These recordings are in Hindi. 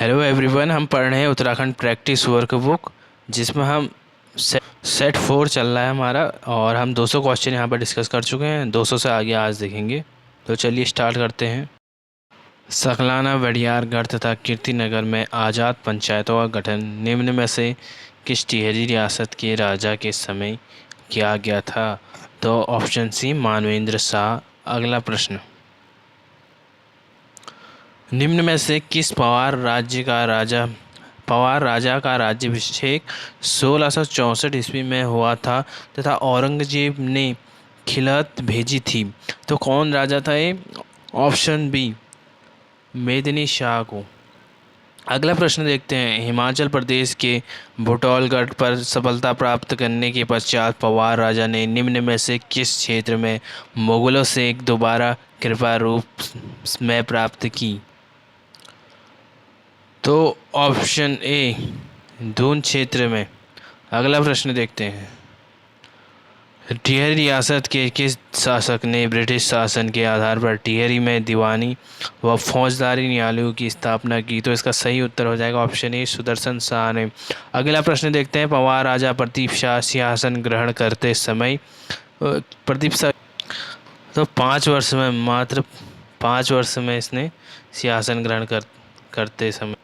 हेलो एवरीवन, हम पढ़ रहे हैं उत्तराखंड प्रैक्टिस वर्कबुक जिसमें हम सेट 4 चल रहा है हमारा। और हम 200 क्वेश्चन यहाँ पर डिस्कस कर चुके हैं। 200 से आगे आज देखेंगे। तो चलिए स्टार्ट करते हैं। सकलाना, वडियारगढ़ तथा कीर्तिनगर में आज़ाद पंचायतों का गठन निम्न में से किस टिहरी रियासत के राजा के समय किया गया था? तो ऑप्शन सी मानवेंद्र शाह। अगला प्रश्न, निम्न में से किस पवार राजा का राज्याभिषेक 1664 ईस्वी में हुआ था तथा औरंगजेब ने खिलत भेजी थी? तो कौन राजा था ये? ऑप्शन बी मेदिनी शाह को। अगला प्रश्न देखते हैं। हिमाचल प्रदेश के भूटौलगढ़ पर सफलता प्राप्त करने के पश्चात पवार राजा ने निम्न में से किस क्षेत्र में मुगलों से दोबारा कृपा रूप में प्राप्त की? तो ऑप्शन ए दून क्षेत्र में। अगला प्रश्न देखते हैं। टिहरी रियासत के किस शासक ने ब्रिटिश शासन के आधार पर टिहरी में दीवानी व फौजदारी न्यायालयों की स्थापना की? तो इसका सही उत्तर हो जाएगा ऑप्शन ए सुदर्शन शाह ने। अगला प्रश्न देखते हैं। पवार राजा प्रदीप शाह सिंहासन ग्रहण करते समय प्रदीप शाह तो 5 वर्ष में, मात्र 5 वर्ष में इसने सिंहासन ग्रहण करते समय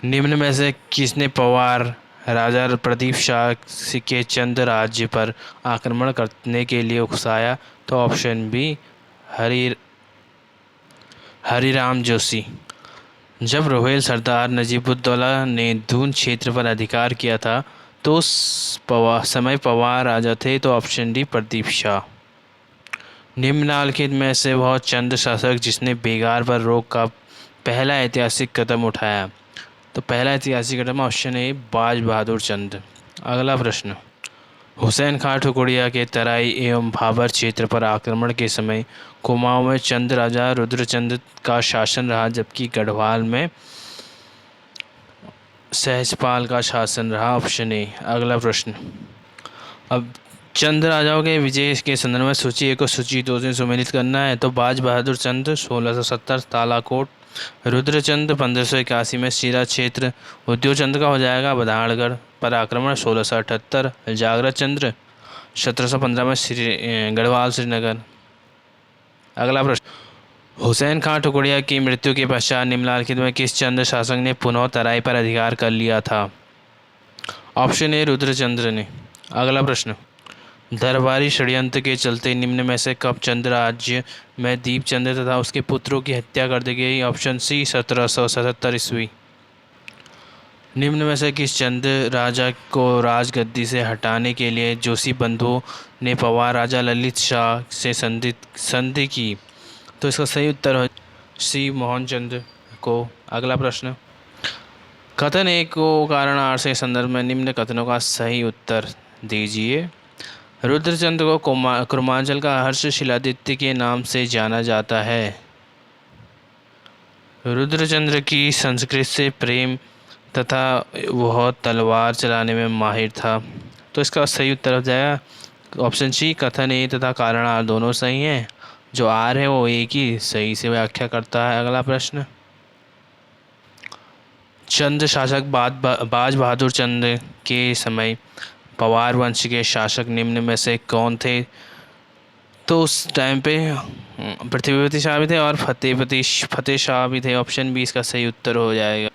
निम्न में से किसने पवार राजा प्रदीप शाह के चंद राज्य पर आक्रमण करने के लिए उकसाया? तो ऑप्शन बी हरिराम जोशी। जब रोहिल सरदार नजीबुद्दौला ने दून क्षेत्र पर अधिकार किया था तो उस समय पवार राजा थे? तो ऑप्शन डी प्रदीप शाह। निम्नलिखित में से वह चंद शासक जिसने बेगार पर रोक का पहला ऐतिहासिक कदम उठाया? तो पहला ऐतिहासिक कदम ऑप्शन ए बाज बहादुर चंद। अगला प्रश्न, हुसैन खां ठकुरिया के तराई एवं भाबर क्षेत्र पर आक्रमण के समय कुमाऊं में चंद राजा रुद्रचंद का शासन रहा जबकि गढ़वाल में सहजपाल का शासन रहा? Option A. अगला प्रश्न, अब चंद राजाओं के विजय के संदर्भ में सूची 1 को सूची 2 से सुमेलित करना है। तो बाज बहादुर चंद 1670 तालाकोट, रुद्रचंद 1581 में सीरा क्षेत्र, उद्योगचंद का हो जाएगा बधाड़गढ़ पर आक्रमण 1678, जागृत चंद्र 1715 में गढ़वाल श्रीनगर। अगला प्रश्न, हुसैन खां ठकुरिया की मृत्यु के पश्चात निम्नलिखित में किस चंद शासक ने पुनः तराई पर अधिकार कर लिया था? ऑप्शन ए रुद्रचंद्र ने। अगला प्रश्न, दरबारी षड्यंत्र के चलते निम्न में से कब चंद राज्य में दीपचंद तथा उसके पुत्रों की हत्या कर दी गई? ऑप्शन सी 1777 ईस्वी। निम्न में से किस चंद राजा को राजगद्दी से हटाने के लिए जोशी बंधुओं ने पवार राजा ललित शाह से संधि की? तो इसका सही उत्तर हो सी मोहनचंद को। अगला प्रश्न, कथन एक को कारण आर से संदर्भ में निम्न कथनों का सही उत्तर दीजिए। रुद्रचंद को कुर्मांचल का हर्ष शिलादित्य के नाम से जाना जाता है। रुद्रचंद्र की संस्कृत से प्रेम तथा वह तलवार चलाने में माहिर था। तो इसका सही उत्तर हो जाएगा ऑप्शन सी कथन ए तथा कारण आर दोनों सही हैं। जो आर है वो एक ही सही से व्याख्या करता है। अगला प्रश्न, चंद शासक बाज बहादुर चंद के समय पवार वंश के शासक निम्न में से कौन थे? तो उस टाइम पे पृथ्वीपति शाह भी थे और फतेह शाह भी थे। ऑप्शन बी इसका सही उत्तर हो जाएगा।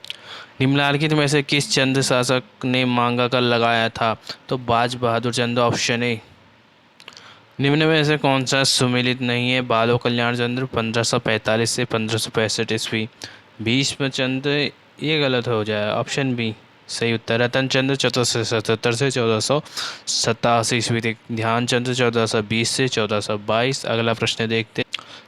निम्नलिखित में से किस चंद शासक ने मांगा कर लगाया था? तो बाज बहादुर चंद। Option A. निम्न में से कौन सा सुमेलित नहीं है? बालो कल्याण चंद्र 1545 से 1565 ईस्वी, भीष्म चंद ये गलत हो जाए। ऑप्शन बी सही उत्तर। रतन चंद 1477 से 1487 ईस्वी तक, ध्यान चंद 1420 से 1422। अगला प्रश्न देखते,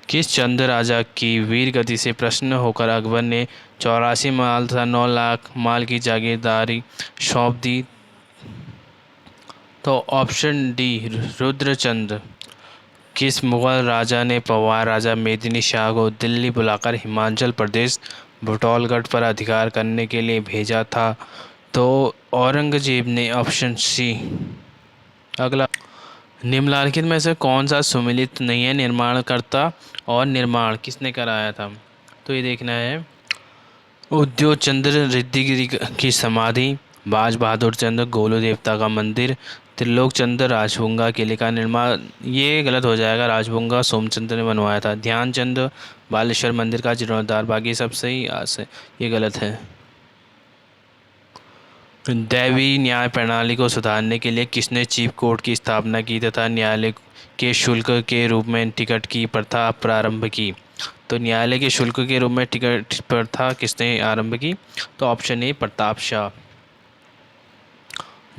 किस चंद राजा की वीर गति से प्रसन्न होकर अकबर ने 84 माल तथा 9 लाख माल की जागीरदारी सौंप दी? तो ऑप्शन डी रुद्रचंद। किस मुगल राजा ने पवार राजा मेदिनी शाह को दिल्ली बुलाकर हिमाचल प्रदेश भूटौलगढ़ पर अधिकार करने के लिए भेजा था? तो औरंगजेब ने। Option C. अगला, निम्नलिखित में से कौन सा सुमेलित नहीं है? निर्माणकर्ता और निर्माण किसने कराया था? तो ये देखना है। उद्योग चंद्र रिद्धिगिरी की समाधि, बाज बहादुर चंद्र गोलू देवता का मंदिर, त्रिलोक चंद्र राजभुंगा किले का निर्माण। ये गलत हो जाएगा, राजभुंगा सोमचंद्र ने बनवाया था। ध्यानचंद बालेश्वर मंदिर का जीर्णोद्धार, बाकी सब सही से ये गलत है। दैवीय न्याय प्रणाली को सुधारने के लिए किसने चीफ कोर्ट की स्थापना की तथा न्यायालय के शुल्क के रूप में टिकट की प्रथा प्रारंभ की? तो न्यायालय के शुल्क के रूप में टिकट प्रथा किसने आरंभ की? तो ऑप्शन ए प्रताप शाह।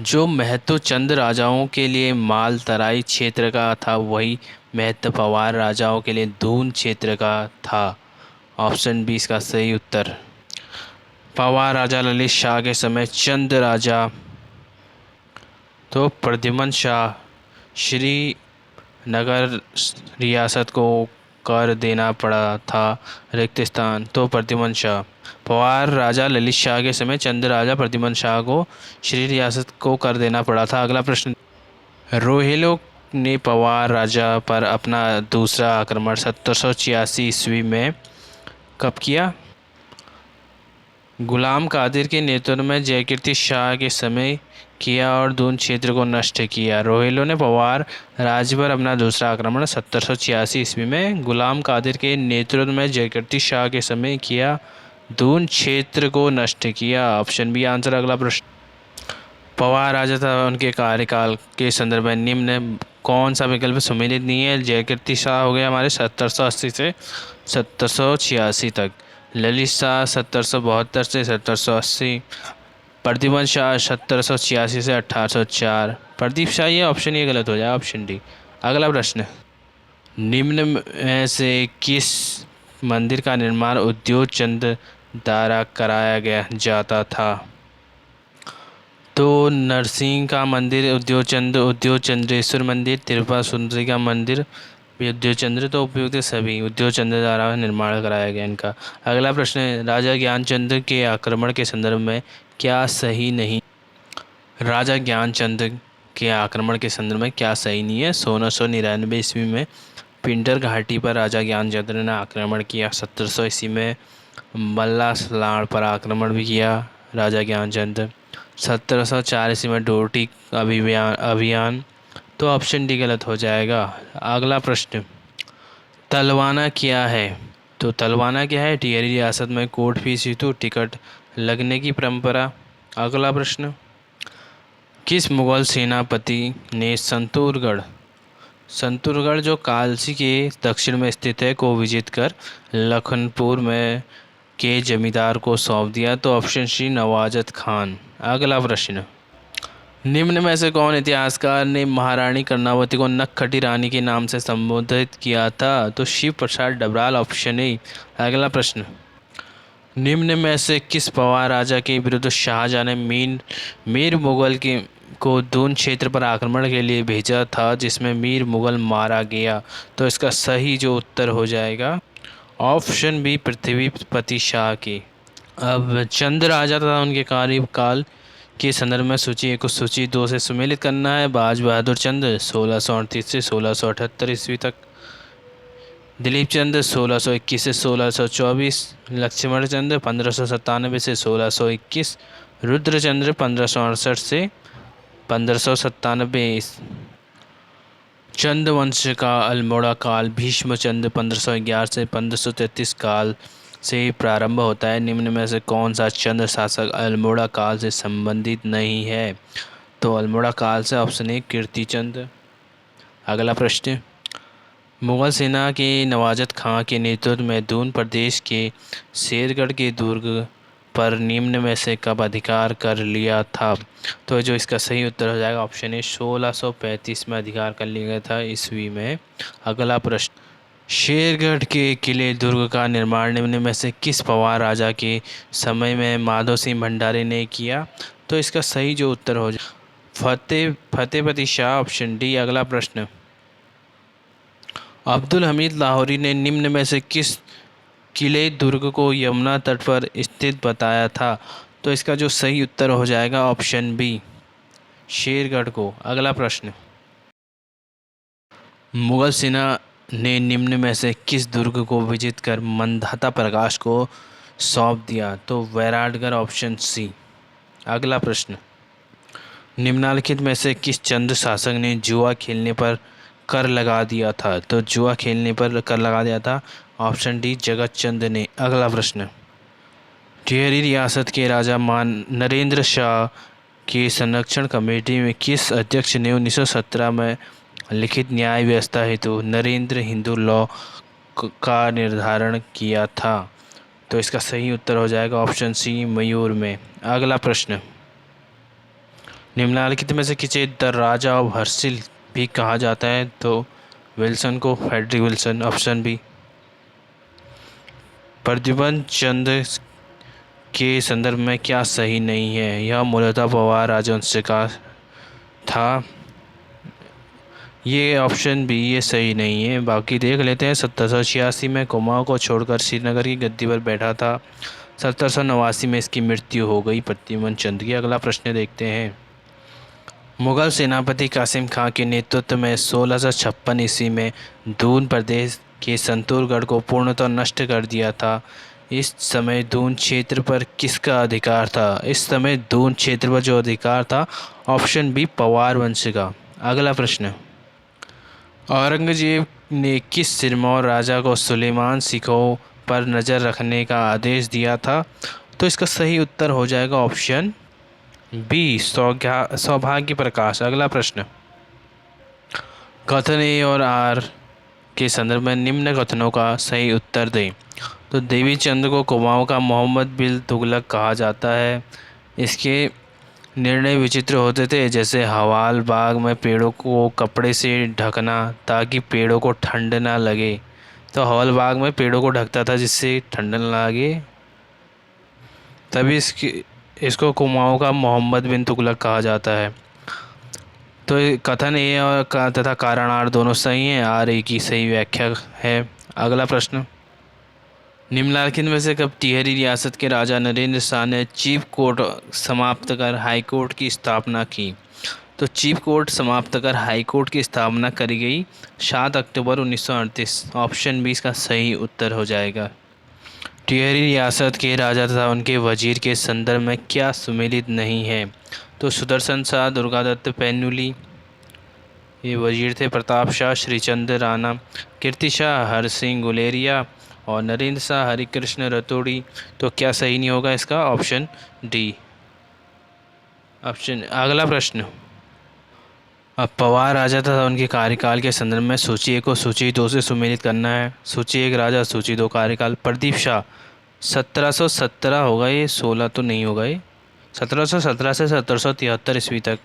जो महत्व चंद राजाओं के लिए माल तराई क्षेत्र का था वही महत्व पवार राजाओं के लिए दून क्षेत्र का था। ऑप्शन बी इसका सही उत्तर। पवार राजा ललित शाह के समय चंद राजा तो प्रद्युम्न शाह श्रीनगर रियासत को कर देना पड़ा था रिक्त स्थान, तो प्रद्युम्न शाह। पवार राजा ललित शाह के समय चंद राजा प्रद्युम्न शाह को श्री रियासत को कर देना पड़ा था। अगला प्रश्न, रोहिलों ने पवार राजा पर अपना दूसरा आक्रमण 1786 ईस्वी में कब किया? गुलाम कादिर के नेतृत्व में जयकीर्ति शाह के समय किया और दून क्षेत्र को नष्ट किया। रोहिलों ने पवार राज्य पर अपना दूसरा आक्रमण 1786 ईस्वी में गुलाम कादिर के नेतृत्व में जयकीर्ति शाह के समय किया, दून क्षेत्र को नष्ट किया। Option B answer. अगला प्रश्न, पवार राजा तथा उनके कार्यकाल के संदर्भ में निम्न कौन सा विकल्प सम्मिलित नहीं है? जयकीर्ति शाह हो गया हमारे 1780 से 1786 तक, ललित शाह 1772 से 1780, प्रद्युम्न शाह 1786 से 1804, प्रदीप शाह। ये ऑप्शन ये गलत हो जाएगा, ऑप्शन डी। अगला प्रश्न, निम्न में से किस मंदिर का निर्माण उद्योग चंद द्वारा कराया गया जाता था? तो नरसिंह का मंदिर उद्योग चंद्रेश्वर मंदिर, तिरुपा सुंदरी का मंदिर उद्योग चंद्र, तो उपयुक्त सभी उद्योग चंद्र द्वारा निर्माण कराया गया इनका। अगला प्रश्न है, राजा ज्ञानचंद के आक्रमण के संदर्भ में क्या सही नहीं? राजा ज्ञानचंद के आक्रमण के संदर्भ में क्या सही नहीं है? 1699 ईस्वी में पिंडर घाटी पर राजा ज्ञानचंद ने आक्रमण किया। 1700 ईस्वी में मल्ला सलाड़ पर आक्रमण भी किया राजा ज्ञानचंद। 1704 ईस्वी में डोरटी अभियान, तो ऑप्शन डी गलत हो जाएगा। अगला प्रश्न, तलवाना क्या है? तो तलवाना क्या है? टिहरी रियासत में कोर्ट फीस हेतु टिकट लगने की परंपरा। अगला प्रश्न, किस मुगल सेनापति ने संतूरगढ़ जो कालसी के दक्षिण में स्थित है को विजित कर लखनपुर में के जमींदार को सौंप दिया? तो ऑप्शन सी नवाजत खान। अगला प्रश्न, निम्न में से कौन इतिहासकार ने महारानी कर्णावती को नक्खटी रानी के नाम से संबोधित किया था? तो शिव प्रसाद डबराल, ऑप्शन ए। अगला प्रश्न, निम्न में से किस पवार राजा के विरुद्ध शाहजहां ने मीर मुगल को दून क्षेत्र पर आक्रमण के लिए भेजा था जिसमें मीर मुगल मारा गया? तो इसका सही जो उत्तर हो जाएगा ऑप्शन बी पृथ्वीपति शाह की। अब चंद राजा तथा उनके कार्यकाल के संदर्भ में सूची 1 को सूची 2 से सुमेलित करना है। बाज बहादुर चंद 1638 से 1678 ईस्वी तक, दिलीप चंद 1621 से 1624, लक्ष्मण चंद 1597 से 1621, रुद्रचंद्र 1568 से 1597। चंद वंश का अल्मोड़ा काल भीष्म चंद 1511 से 1533 काल से प्रारंभ होता है। निम्न में से कौन सा चंद शासक अल्मोड़ा काल से संबंधित नहीं है? तो अल्मोड़ा काल से ऑप्शन ए कीर्तिचंद। अगला प्रश्न, मुगल सेना के नवाजत खां के नेतृत्व में दून प्रदेश के शेरगढ़ के दुर्ग पर निम्न में से कब अधिकार कर लिया था? तो जो इसका सही उत्तर हो जाएगा ऑप्शन ए 1635 में अधिकार कर लिया गया था ईस्वी में। अगला प्रश्न, शेरगढ़ के किले दुर्ग का निर्माण निम्न में से किस पवार राजा के समय में माधो सिंह भंडारी ने किया? तो इसका सही जो उत्तर हो जाए फतेहपति शाह, ऑप्शन डी। अगला प्रश्न, अब्दुल हमीद लाहौरी ने निम्न में से किस किले दुर्ग को यमुना तट पर स्थित बताया था? तो इसका जो सही उत्तर हो जाएगा ऑप्शन बी शेरगढ़ को। अगला प्रश्न, मुगल सेना ने निम्न में से किस दुर्ग को विजित कर मंधाता प्रकाश को सौंप दिया? तो वैराटगढ़, ऑप्शन सी। अगला प्रश्न, निम्नलिखित में से किस चंद शासक ने जुआ खेलने पर कर लगा दिया था? तो जुआ खेलने पर कर लगा दिया था, ऑप्शन डी जगत चंद ने। अगला प्रश्न, टिहरी रियासत के राजा मान नरेंद्र शाह की संरक्षण कमेटी में किस अध्यक्ष ने 1917 में लिखित न्याय व्यवस्था हेतु नरेंद्र हिंदू लॉ का निर्धारण किया था? तो इसका सही उत्तर हो जाएगा ऑप्शन सी, मयूर में। अगला प्रश्न, निम्नलिखित में से किसे द राजा ऑफ हर्सिल भी कहा जाता है? तो विल्सन को, Frederick Wilson, option B. Pradyuman Chand के संदर्भ में क्या सही नहीं है? यह मूलतः पवार राजवंश का था। ये ऑप्शन बी, ये सही नहीं है। बाकी देख लेते हैं। 1786 में कुमाऊं को छोड़कर श्रीनगर की गद्दी पर बैठा था। 1789 में इसकी मृत्यु हो गई, प्रद्युमन चंद की। अगला प्रश्न देखते हैं, मुगल सेनापति कासिम खां के नेतृत्व में 1656 ईस्वी में दून प्रदेश के संतूरगढ़ को पूर्णतः नष्ट कर दिया था। इस समय दून क्षेत्र पर किसका अधिकार था? इस समय दून क्षेत्र पर जो अधिकार था, ऑप्शन बी, पवार वंश का। अगला प्रश्न, औरंगजेब ने किस सिरमौर राजा को सुलेमान सिखों पर नज़र रखने का आदेश दिया था? तो इसका सही उत्तर हो जाएगा ऑप्शन बी, सौभाग्य प्रकाश। अगला प्रश्न, कथन ए और आर के संदर्भ में निम्न कथनों का सही उत्तर दें। तो देवी चंद को कुमाऊं का मोहम्मद बिन तुगलक कहा जाता है। इसके निर्णय विचित्र होते थे, जैसे हवाल बाग में पेड़ों को कपड़े से ढकना ताकि पेड़ों को ठंड ना लगे। तो हवाल बाग में पेड़ों को ढकता था जिससे ठंड न लगे, तभी इसको कुमाऊं का मोहम्मद बिन तुगलक कहा जाता है। तो कथन ए और तथा कारण आर दोनों सही हैं। आर ए की सही व्याख्या है। अगला प्रश्न, निम्नलिखित में से कब टिहरी रियासत के राजा नरेंद्र शाह ने चीफ कोर्ट समाप्त कर हाई कोर्ट की स्थापना की? तो चीफ कोर्ट समाप्त कर हाई कोर्ट की स्थापना करी गई 7 अक्टूबर 1938। ऑप्शन बी इसका सही उत्तर हो जाएगा। टिहरी रियासत के राजा तथा उनके वजीर के संदर्भ में क्या सुमेलित नहीं है? तो सुदर्शन शाह, दुर्गादत्त पैन्नुली ये वजीर थे, प्रताप शाह, श्रीचंद राणा, कीर्ति शाह, हर सिंह गुलेरिया और नरेंद्र शाह हरिकृष्ण रतोड़ी। तो क्या सही नहीं होगा इसका? Option D. ऑप्शन। अगला प्रश्न, अब पवार राजा तथा उनके कार्यकाल के संदर्भ में सूची 1 को सूची 2 से सुमेलित करना है। सूची 1 राजा, सूची 2 कार्यकाल। प्रदीप शाह 1717 होगा, ये 16 तो नहीं होगा। ये 1717 से 1773 ईस्वी तक।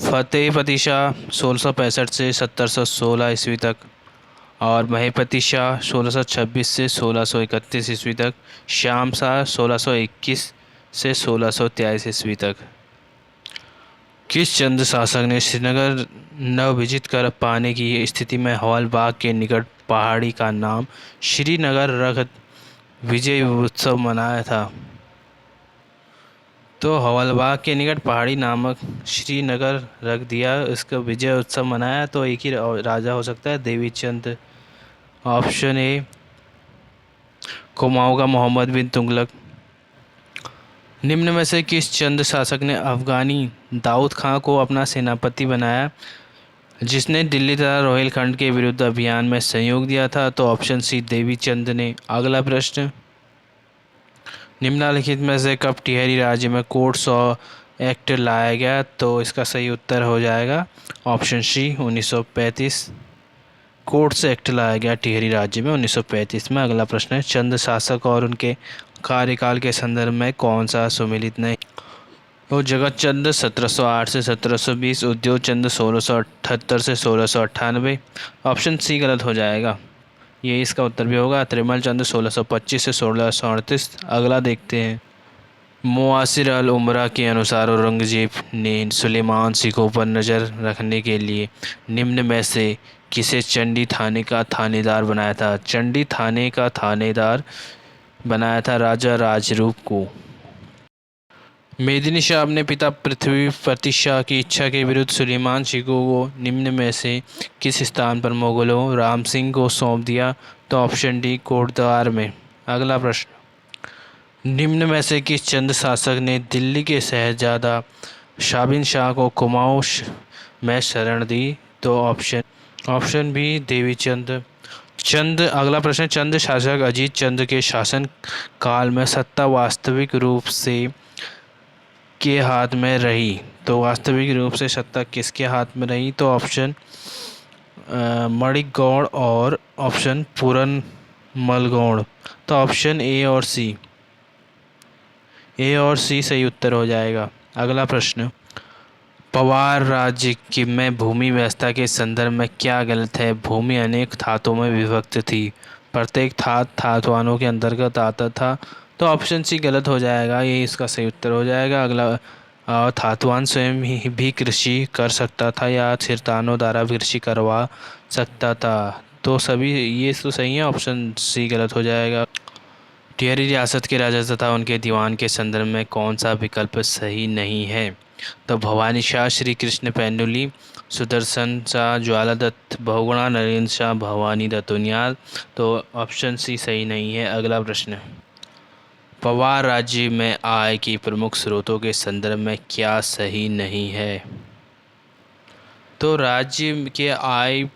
फतेहपति शाह 1665 से 1716 ईस्वी तक। और महेपति शाह 1626 से 1631 ईस्वी तक। श्याम शाह 1621 से 1623 ईस्वी तक। किस चंद शासक ने श्रीनगर नवविजित कर पाने की स्थिति में हवालबाग के निकट पहाड़ी का नाम श्रीनगर रख विजय उत्सव मनाया था? तो हवालबाग के निकट पहाड़ी नामक श्रीनगर रख दिया, इसका विजय उत्सव मनाया। तो एक ही राजा हो सकता है, देवी चंद। ऑप्शन ए, कुमाऊं का मोहम्मद बिन तुगलक। निम्न में से किस चंद शासक ने अफगानी दाऊद खां को अपना सेनापति बनाया, जिसने दिल्ली तथा रोहिलखंड के विरुद्ध अभियान में सहयोग दिया था? तो ऑप्शन सी, देवी चंद ने। अगला प्रश्न, निम्नलिखित में से कब टिहरी राज्य में कोर्ट्स एक्ट लाया गया? तो इसका सही उत्तर हो जाएगा ऑप्शन सी, 1935। कोर्ट्स एक्ट लाया गया टिहरी राज्य में 1935 में। अगला प्रश्न है, चंद शासक और उनके कार्यकाल के संदर्भ में कौन सा सुमेलित नहीं? तो जगत चंद 1708 से 1720, उद्योग चंद 1678 से 1698। ऑप्शन सी गलत हो जाएगा, ये इसका उत्तर भी होगा। त्रिमल चंद 1625 से 1638। अगला देखते हैं, मुआसिर अल उमरा के अनुसार औरंगजेब ने सुलेमान सिखों पर नज़र रखने के लिए निम्न में से किसे चंडी थाने का थानेदार बनाया था? चंडी थाने का थानेदार बनाया था राजा राजरूप को। मेदिनी शाह अपने पिता पृथ्वीपति शाह की इच्छा के विरुद्ध सुलेमान सिखों को निम्न में से किस स्थान पर मुगलों राम सिंह को सौंप दिया? तो ऑप्शन डी, कोटद्वार में। अगला प्रश्न, निम्न में से किस चंद शासक ने दिल्ली के शहजादा शाबिन शाह को कुमाऊं में शरण दी? तो ऑप्शन बी देवीचंद चंद। अगला प्रश्न, चंद शासक अजीत चंद के शासन काल में सत्ता वास्तविक रूप से के हाथ में रही? तो वास्तविक रूप से सत्ता किसके हाथ में रही? तो ऑप्शन मणिक गौड़ और ऑप्शन पूरन मल गौड़। तो ऑप्शन ए और सी सही उत्तर हो जाएगा। अगला प्रश्न, पवार राज्य की में भूमि व्यवस्था के संदर्भ में क्या गलत है? भूमि अनेक थातों में विभक्त थी, प्रत्येक थातवानों के अंतर्गत आता था। तो ऑप्शन सी गलत हो जाएगा, ये इसका सही उत्तर हो जाएगा। अगला, थातवान स्वयं ही भी कृषि कर सकता था या सिरतानों द्वारा कृषि करवा सकता था? तो सभी ये तो सही है, ऑप्शन सी गलत हो जाएगा। टिहरी रियासत के राजा तथा उनके दीवान के संदर्भ में कौन सा विकल्प सही नहीं है? तो भवानी शाह, श्री कृष्ण पैनुली, सुदर्शन शाह, ज्वाला दत्त बहुगुणा, नरेंद्र शाह, भवानी दत्त उनियाल। तो ऑप्शन सी सही नहीं है। अगला प्रश्न, पवार राज्य में आय की प्रमुख स्रोतों के संदर्भ में क्या सही नहीं है? तो राज्य के आय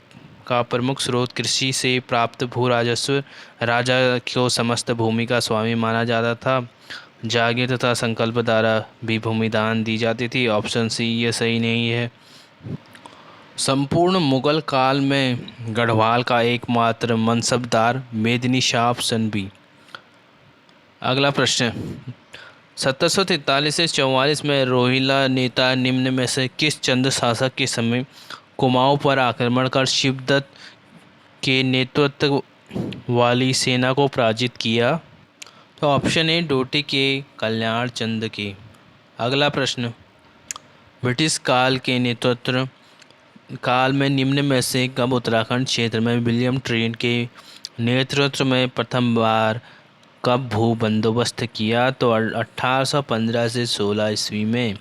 का प्रमुख स्रोत कृषि से प्राप्त भू राजस्व, राजा को समस्त भूमि का स्वामी माना जाता था, जागीर तथा संकल्प द्वारा भी भूमि दान दी जाती थी। ऑप्शन सी ये सही नहीं है। संपूर्ण मुगल काल में गढ़वाल का एकमात्र मनसबदार मेदिनी शाह। Option B. अगला प्रश्न, 1743 से 44 में रोहिला नेता निम्न में से किस चंद शासक के समय कुमाऊं पर आक्रमण कर शिवदत्त के नेतृत्व वाली सेना को पराजित किया? तो ऑप्शन ए डोटी के कल्याण चंद के। अगला प्रश्न, ब्रिटिश काल के नेतृत्व काल में निम्न में से कब उत्तराखंड क्षेत्र में विलियम ट्रेन के नेतृत्व में प्रथम बार कब भू बंदोबस्त किया? तो 1815 से 16 ईस्वी में।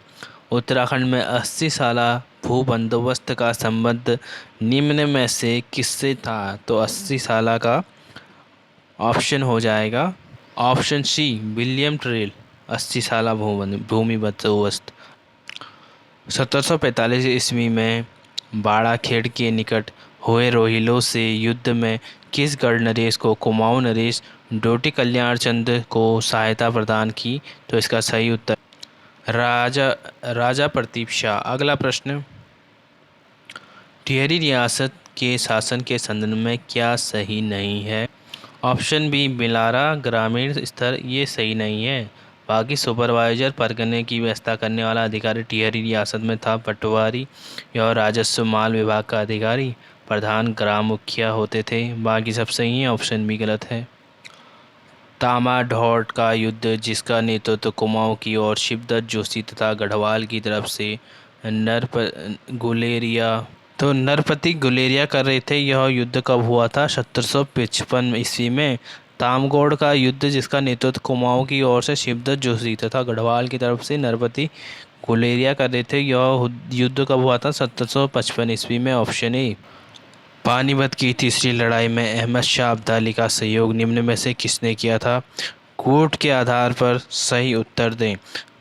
उत्तराखंड में 80 साला भू बंदोबस्त का संबंध निम्न में से किससे था? तो 80 साला का ऑप्शन हो जाएगा ऑप्शन सी विलियम ट्रेल। 80 साला भूमि बंदोबस्त। 1745 ईस्वी में बाड़ाखेड़ के निकट हुए रोहिलों से युद्ध में किस गढ़ नरेश को कुमाऊं नरेश डोटी कल्याण चंद को सहायता प्रदान की? तो इसका सही उत्तर राजा प्रतीप शाह। अगला प्रश्न, टिहरी रियासत के शासन के संदर्भ में क्या सही नहीं है? ऑप्शन बी बिलारा ग्रामीण स्तर, ये सही नहीं है। बाकी सुपरवाइजर परगने की व्यवस्था करने वाला अधिकारी टिहरी रियासत में था। पटवारी और राजस्व माल विभाग का अधिकारी प्रधान ग्राम मुखिया होते थे। बाकी सब सही है, ऑप्शन बी गलत है। तामा ढौट का युद्ध जिसका नेतृत्व कुमाऊं की और शिवदत्त जोशी तथा गढ़वाल की तरफ से नरपति गुलेरिया कर रहे थे। यह युद्ध कब हुआ था? 1755 ईस्वी में। तामगौड़ का युद्ध जिसका नेतृत्व कुमाऊं की ओर से शिवदत्त जोशी तथा गढ़वाल की तरफ से नरपति गुलेरिया कर रहे थे। यह युद्ध कब हुआ था? 1755 ईस्वी में। Option A. पानीपत की तीसरी लड़ाई में अहमद शाह अब्दाली का सहयोग निम्न में से किसने किया था? कूट के आधार पर सही उत्तर दें।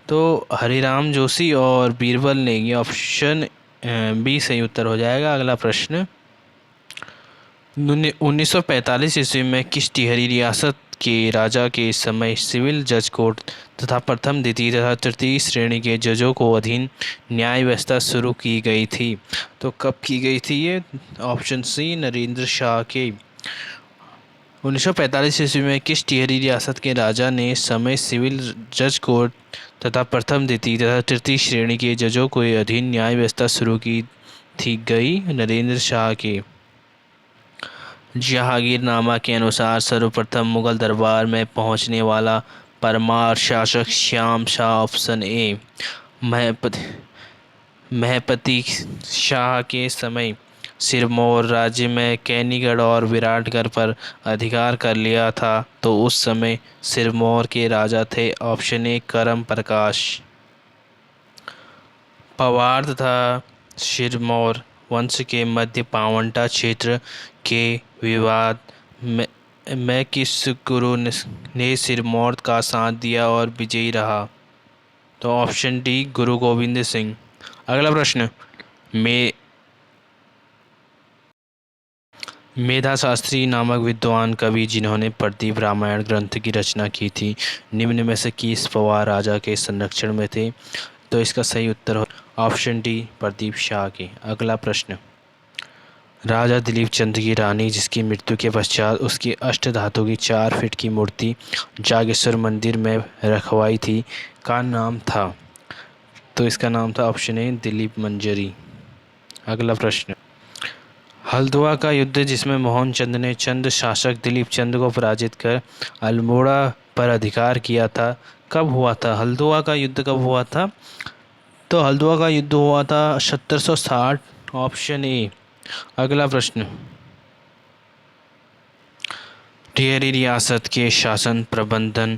तो हरिराम जोशी और बीरबल ने। ये ऑप्शन बी सही उत्तर हो जाएगा। अगला प्रश्न, 1945 ईस्वी में किस टिहरी रियासत के राजा के समय सिविल जज कोर्ट तथा प्रथम, द्वितीय तथा तृतीय श्रेणी के जजों को अधीन न्याय व्यवस्था शुरू की गई थी? तो कब की गई थी ये? ऑप्शन सी नरेंद्र शाह के। 1945 ईस्वी में किस टिहरी रियासत के राजा ने समय सिविल जज कोर्ट तथा प्रथम, द्वितीय तथा तृतीय श्रेणी के जजों को अधीन न्याय व्यवस्था शुरू की थी गई? नरेंद्र शाह के। जहांगीरनामा के अनुसार सर्वप्रथम मुगल दरबार में पहुंचने वाला परमार शासक श्याम शाह। Option A. महपति शाह के समय सिरमौर राज्य में कैनीगढ़ और विराटगढ़ पर अधिकार कर लिया था। तो उस समय सिरमौर के राजा थे। ऑप्शन ए करम प्रकाश। पवार तथा सिरमौर वंश के मध्य पावंटा क्षेत्र के विवाद में मैं किस गुरु ने सिरमौर का साथ दिया और विजयी रहा? तो ऑप्शन डी गुरु गोविंद सिंह। अगला प्रश्न, मे मेधा शास्त्री नामक विद्वान कवि जिन्होंने प्रदीप रामायण ग्रंथ की रचना की थी, निम्न में से किस पवार राजा के संरक्षण में थे? तो इसका सही उत्तर हो ऑप्शन डी प्रदीप शाह के। अगला प्रश्न, राजा दिलीप चंद की रानी जिसकी मृत्यु के पश्चात उसकी अष्ट धातु की 4 फीट की मूर्ति जागेश्वर मंदिर में रखवाई थी का नाम था? तो इसका नाम था ऑप्शन ए दिलीप मंजरी। अगला प्रश्न, हल्द्वा का युद्ध जिसमें मोहनचंद ने चंद शासक दिलीप चंद को पराजित कर अल्मोड़ा पर अधिकार किया था, कब हुआ था? हल्द्वा का युद्ध कब हुआ था? तो हल्द्वा का युद्ध हुआ था 1760, ऑप्शन ए। अगला प्रश्न, टिहरी रियासत के शासन प्रबंधन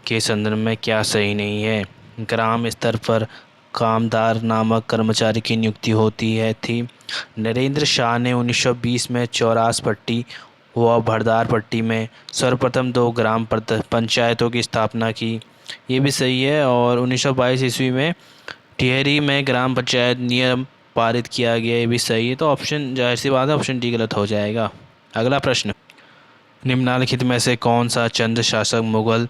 के संदर्भ में क्या सही नहीं है? ग्राम स्तर पर कामदार नामक कर्मचारी की नियुक्ति होती है थी। नरेंद्र शाह ने 1920 में चौरास पट्टी व भरदार पट्टी में सर्वप्रथम 2 ग्राम पंचायतों की स्थापना की, ये भी सही है। और 1922 ईस्वी में टिहरी में ग्राम पंचायत नियम पारित किया गया, ये भी सही है। तो ऑप्शन, जाहिर सी बात है, ऑप्शन डी गलत हो जाएगा। अगला प्रश्न, निम्नलिखित में से कौन सा चंद शासक मुगल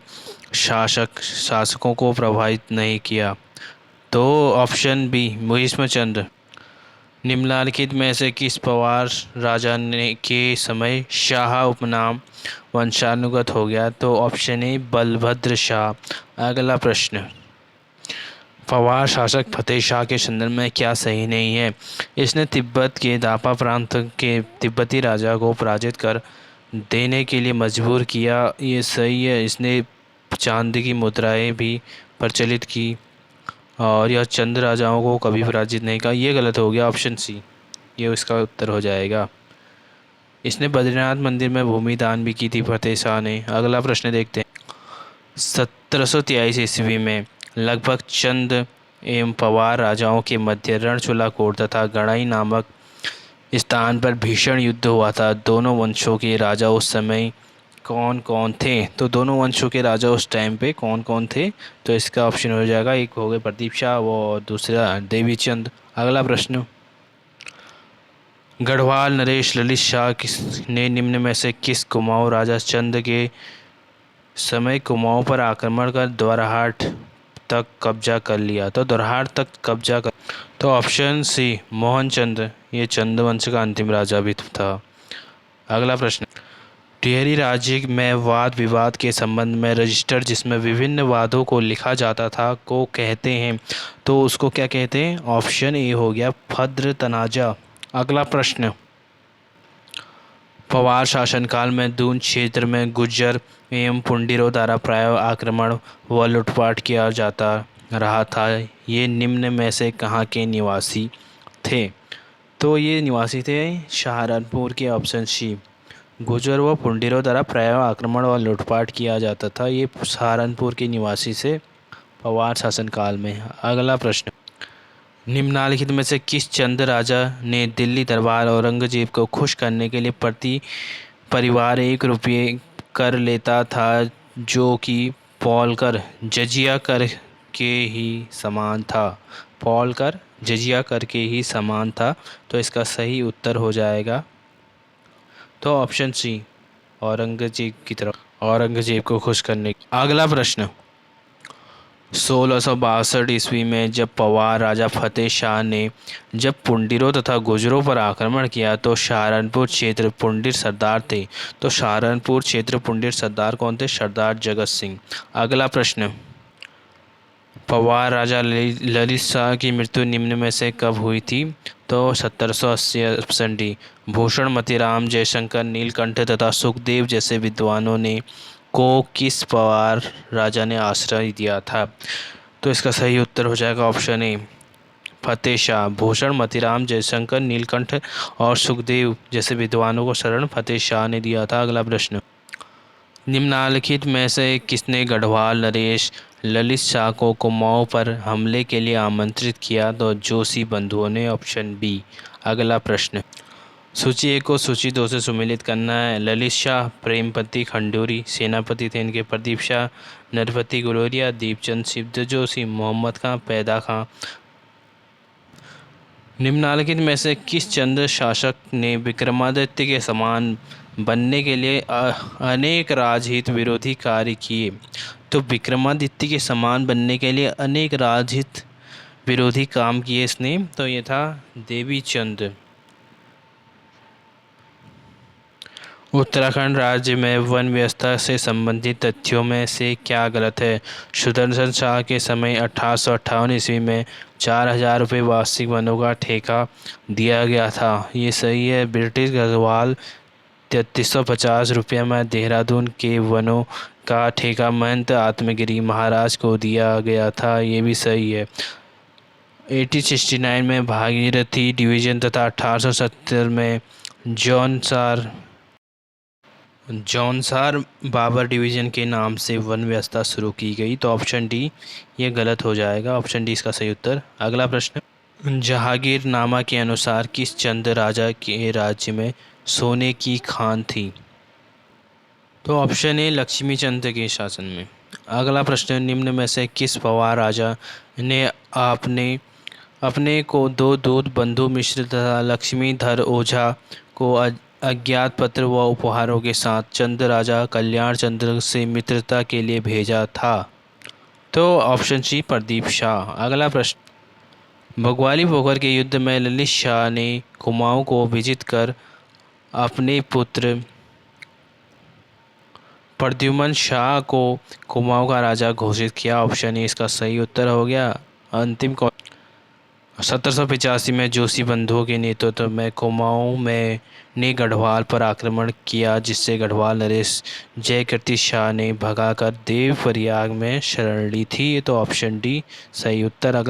शासकों को प्रभावित नहीं किया? तो ऑप्शन बी भीष्म चंद्र। निम्नलिखित में से किस पवार राजा ने के समय शाह उपनाम वंशानुगत हो गया? तो ऑप्शन ए बलभद्र शाह। अगला प्रश्न, पवार शासक फतेह शाह के संदर्भ में क्या सही नहीं है? इसने तिब्बत के दापा प्रांत के तिब्बती राजा को पराजित कर देने के लिए मजबूर किया, ये सही है। इसने चांदी की मुद्राएं भी प्रचलित की और यह चंद राजाओं को कभी पराजित नहीं किया, ये गलत हो गया, ऑप्शन सी ये इसका उत्तर हो जाएगा। इसने बद्रीनाथ मंदिर में भूमि दान भी की थी फतेह शाह ने। अगला प्रश्न देखते हैं, 1723 ईस्वी में लगभग चंद एवं पवार राजाओं के मध्य रणछुलाकोट तथा गणाई नामक स्थान पर भीषण युद्ध हुआ था। दोनों वंशों के राजा उस समय कौन कौन थे? तो दोनों वंशों के राजा उस टाइम पे कौन कौन थे? तो इसका ऑप्शन हो जाएगा, एक हो गए प्रदीप शाह और दूसरा देवीचंद। अगला प्रश्न, गढ़वाल नरेश ललित शाह ने निम्न में से किस कुमाऊं राजा चंद के समय कुमाऊं पर आक्रमण कर द्वारहाट तक कब्जा कर लिया? तो द्वारहाट तक कब्जा कर, तो ऑप्शन सी मोहनचंद, ये चंद वंश का अंतिम राजा भी था। अगला प्रश्न, टिहरी राज्य में वाद विवाद के संबंध में रजिस्टर जिसमें विभिन्न वादों को लिखा जाता था को कहते हैं? तो उसको क्या कहते हैं? ऑप्शन ए हो गया भद्र तनाजा। अगला प्रश्न, पवार शासनकाल में दून क्षेत्र में गुर्जर एवं पुंडीरों द्वारा प्राय आक्रमण व लूटपाट किया जाता रहा था, ये निम्न में से कहाँ के निवासी थे? तो ये निवासी थे सहारनपुर के, ऑप्शन सी। गुर्जर व पुंडीरों द्वारा प्राय आक्रमण व लूटपाट किया जाता था, ये सहारनपुर के निवासी से पवार शासनकाल में। अगला प्रश्न, निम्नलिखित में से किस चंद राजा ने दिल्ली दरबार औरंगजेब को खुश करने के लिए प्रति परिवार 1 रुपये कर लेता था, जो कि पौल कर जजिया कर के ही समान था? पौल कर जजिया कर के ही समान था। तो इसका सही उत्तर हो जाएगा, तो ऑप्शन सी औरंगजेब की तरफ, औरंगजेब को खुश करने। अगला प्रश्न, 1662 ईस्वी में जब पवार राजा फतेह शाह ने जब पुंडीरों तथा गुर्जरों पर आक्रमण किया तो सहारनपुर क्षेत्र पुंडीर सरदार थे। तो सहारनपुर क्षेत्र पुंडीर सरदार कौन थे? सरदार जगत सिंह। अगला प्रश्न, पवार राजा ललित शाह की मृत्यु निम्न में से कब हुई थी? तो 1780, ऑप्शन डी। भूषण मतीराम जयशंकर नीलकंठ तथा सुखदेव जैसे विद्वानों ने को किस पवार राजा ने आश्रय दिया था? तो इसका सही उत्तर हो जाएगा ऑप्शन ए फतेह शाह। भूषण मतीराम जयशंकर नीलकंठ और सुखदेव जैसे विद्वानों को शरण फतेह शाह ने दिया था। अगला प्रश्न, निम्नलिखित में से किसने गढ़वाल नरेश ललित शाह को कुमाऊं पर हमले के लिए आमंत्रित किया? तो जोशी बंधुओं ने, ऑप्शन बी। अगला प्रश्न, सूची 1 को सूची 2 से सुमेलित करना है। ललित शाह, प्रेमपति खंडूरी, सेनापति थे इनके प्रदीप शाह, नरपति गुलोरिया, दीपचंद सिद्ध जोशी, मोहम्मद खां, पैदा खां। निम्नलिखित में से किस चंद्र शासक ने विक्रमादित्य के समान बनने के लिए अनेक राजहित विरोधी कार्य किए? तो विक्रमादित्य के समान बनने के लिए अनेक राजहित विरोधी काम किए इसने, तो ये था देवी चंद। उत्तराखंड राज्य में वन व्यवस्था से संबंधित तथ्यों में से क्या गलत है? सुदर्शन शाह के समय 1858 ईस्वी में 4000 रुपये वार्षिक वनों का ठेका दिया गया था, ये सही है। ब्रिटिश गढ़वाल 3350 रुपये में देहरादून के वनों का ठेका महंत आत्मगिरी महाराज को दिया गया था, ये भी सही है। 1869 में भागीरथी डिवीज़न तथा 1870 में जौनसार बाबर डिवीज़न के नाम से वन व्यवस्था शुरू की गई। तो ऑप्शन डी ये गलत हो जाएगा, ऑप्शन डी इसका सही उत्तर। अगला प्रश्न, जहांगीरनामा के अनुसार किस चंद राजा के राज्य में सोने की खान थी? तो ऑप्शन ए लक्ष्मी चंद के शासन में। अगला प्रश्न, निम्न में से किस पवार राजा ने अपने को 2 दूत बंधु मिश्र तथा लक्ष्मीधर ओझा को अज्ञात पत्र व उपहारों के साथ चंद राजा कल्याण चंद्र से मित्रता के लिए भेजा था? तो ऑप्शन सी प्रदीप शाह। अगला प्रश्न, भगवाली पोखर के युद्ध में ललित शाह ने कुमाऊं को विजित कर अपने पुत्र प्रद्युमन शाह को कुमाऊं का राजा घोषित किया। ऑप्शन ए इसका सही उत्तर हो गया। अंतिम 1785 में जोशी बंधुओं के नेतृत्व में कुमाऊं ने गढ़वाल पर आक्रमण किया, जिससे गढ़वाल नरेश जयकीर्ति शाह ने भगाकर देवप्रयाग में शरण ली थी। तो ऑप्शन डी सही उत्तर।